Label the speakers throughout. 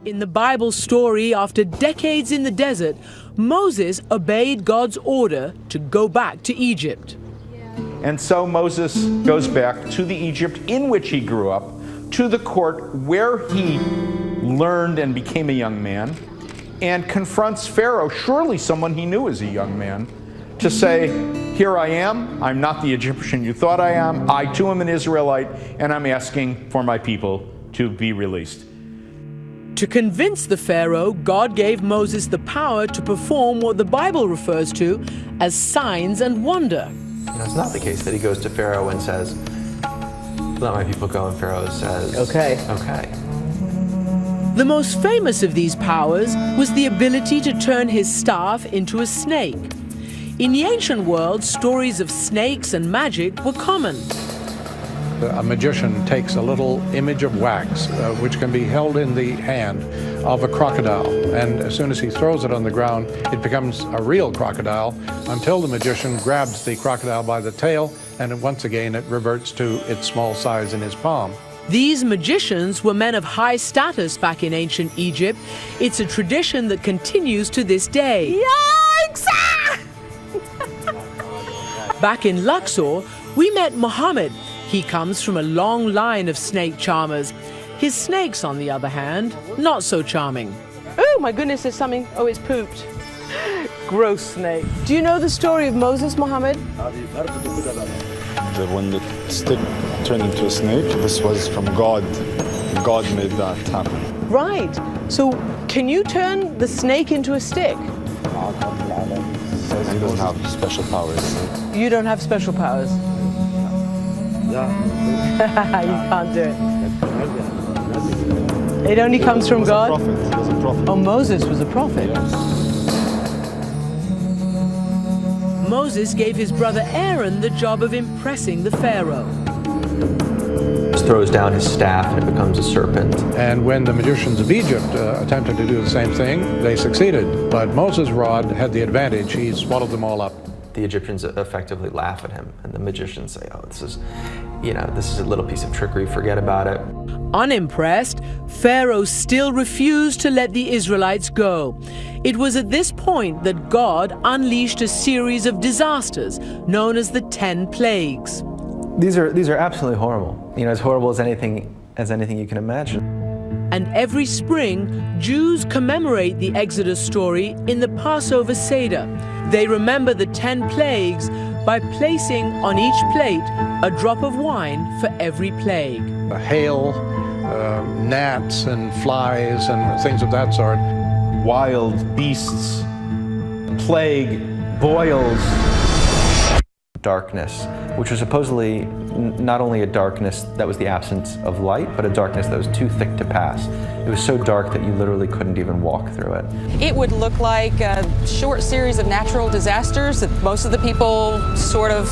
Speaker 1: In the Bible story, after decades in the desert, Moses obeyed God's order to go back to Egypt.
Speaker 2: And so Moses goes back to the Egypt in which he grew up, to the court where he learned and became a young man, and confronts Pharaoh, surely someone he knew as a young man, to say, here I am, I'm not the Egyptian you thought I am, I too am an Israelite, and I'm asking for my people to be released.
Speaker 1: To convince the Pharaoh, God gave Moses the power to perform what the Bible refers to as signs and wonder.
Speaker 3: It's not the case that he goes to Pharaoh and says, let my people go, and Pharaoh says, okay.
Speaker 1: The most famous of these powers was the ability to turn his staff into a snake. In the ancient world, stories of snakes and magic were common.
Speaker 4: A magician takes a little image of wax, which can be held in the hand of a crocodile, and as soon as he throws it on the ground, it becomes a real crocodile until the magician grabs the crocodile by the tail, and once again it reverts to its small size in his palm.
Speaker 1: These magicians were men of high status back in ancient Egypt. It's a tradition that continues to this day. Yikes! Back in Luxor, we met Muhammad. He comes from a long line of snake charmers. His snakes, on the other hand, not so charming. Oh my goodness, there's something. Oh, it's pooped. Gross snake. Do you know the story of Moses, Muhammad?
Speaker 5: When the stick turned into a snake, this was from God. God made that happen.
Speaker 1: Right. So can you turn the snake into a stick?
Speaker 5: He doesn't have special powers.
Speaker 1: You don't have special powers? You can't do it. It only comes from God?
Speaker 5: He was a prophet.
Speaker 1: Oh, Moses was a prophet.
Speaker 5: Yes.
Speaker 1: Moses gave his brother Aaron the job of impressing the Pharaoh.
Speaker 3: He throws down his staff and it becomes a serpent.
Speaker 4: And when the magicians of Egypt attempted to do the same thing, they succeeded. But Moses' rod had the advantage. He swallowed them all up.
Speaker 3: The Egyptians effectively laugh at him, and the magicians say, oh, this is a little piece of trickery, forget about it.
Speaker 1: Unimpressed, Pharaoh still refused to let the Israelites go. It was at this point that God unleashed a series of disasters known as the 10 plagues.
Speaker 3: These are absolutely horrible. As horrible as anything you can imagine.
Speaker 1: And every spring, Jews commemorate the Exodus story in the Passover Seder. They remember the 10 plagues by placing on each plate a drop of wine for every plague.
Speaker 4: Hail, gnats and flies and things of that sort.
Speaker 2: Wild beasts, plague, boils.
Speaker 3: Darkness, which was supposedly not only a darkness that was the absence of light, but a darkness that was too thick to pass. It was so dark that you literally couldn't even walk through it.
Speaker 6: It would look like a short series of natural disasters that most of the people sort of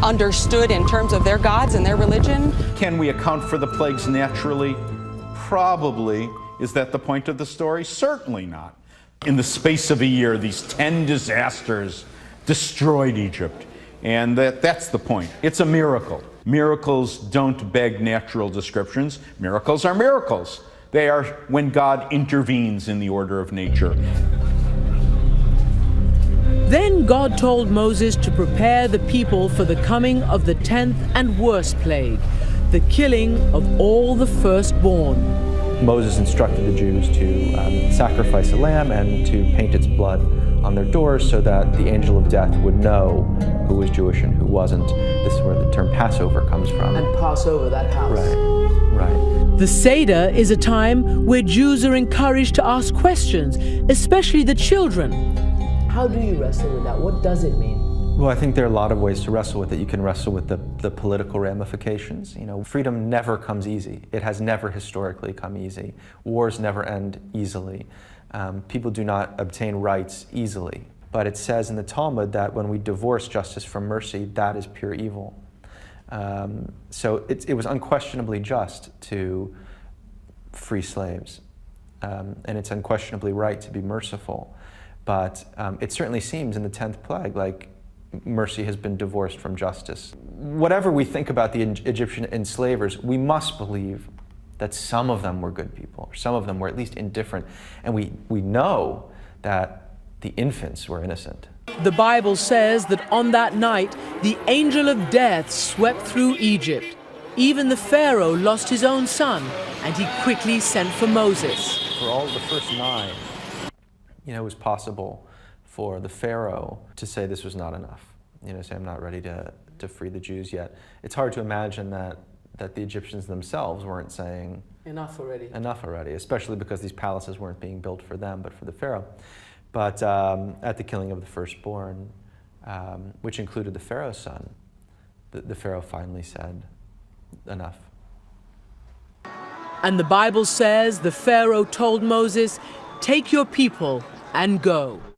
Speaker 6: understood in terms of their gods and their religion.
Speaker 2: Can we account for the plagues naturally? Probably. Is that the point of the story? Certainly not. In the space of a year, these 10 disasters destroyed Egypt. And that's the point. It's a miracle. Miracles don't beg natural descriptions. Miracles are miracles. They are when God intervenes in the order of nature.
Speaker 1: Then God told Moses to prepare the people for the coming of the 10th and worst plague, the killing of all the firstborn.
Speaker 3: Moses instructed the Jews to sacrifice a lamb and to paint its blood on their doors so that the angel of death would know who was Jewish and who wasn't. This is where the term Passover comes from.
Speaker 1: And pass over that house.
Speaker 3: Right.
Speaker 1: The Seder is a time where Jews are encouraged to ask questions, especially the children. How do you wrestle with that? What does it mean?
Speaker 3: Well, I think there are a lot of ways to wrestle with it. You can wrestle with the political ramifications. Freedom never comes easy. It has never historically come easy. Wars never end easily. People do not obtain rights easily. But it says in the Talmud that when we divorce justice from mercy, that is pure evil. So it was unquestionably just to free slaves. And it's unquestionably right to be merciful. But it certainly seems in the 10th plague like mercy has been divorced from justice. Whatever we think about the Egyptian enslavers, we must believe that some of them were good people, or some of them were at least indifferent. And we know that the infants were innocent.
Speaker 1: The Bible says that on that night, the angel of death swept through Egypt. Even the Pharaoh lost his own son, and he quickly sent for Moses.
Speaker 3: For all of the first 9, it was possible for the Pharaoh to say this was not enough. Say, I'm not ready to free the Jews yet. It's hard to imagine that the Egyptians themselves weren't saying, enough already, especially because these palaces weren't being built for them, but for the Pharaoh. But at the killing of the firstborn, which included the Pharaoh's son, the Pharaoh finally said, enough.
Speaker 1: And the Bible says the Pharaoh told Moses, "Take your people and go."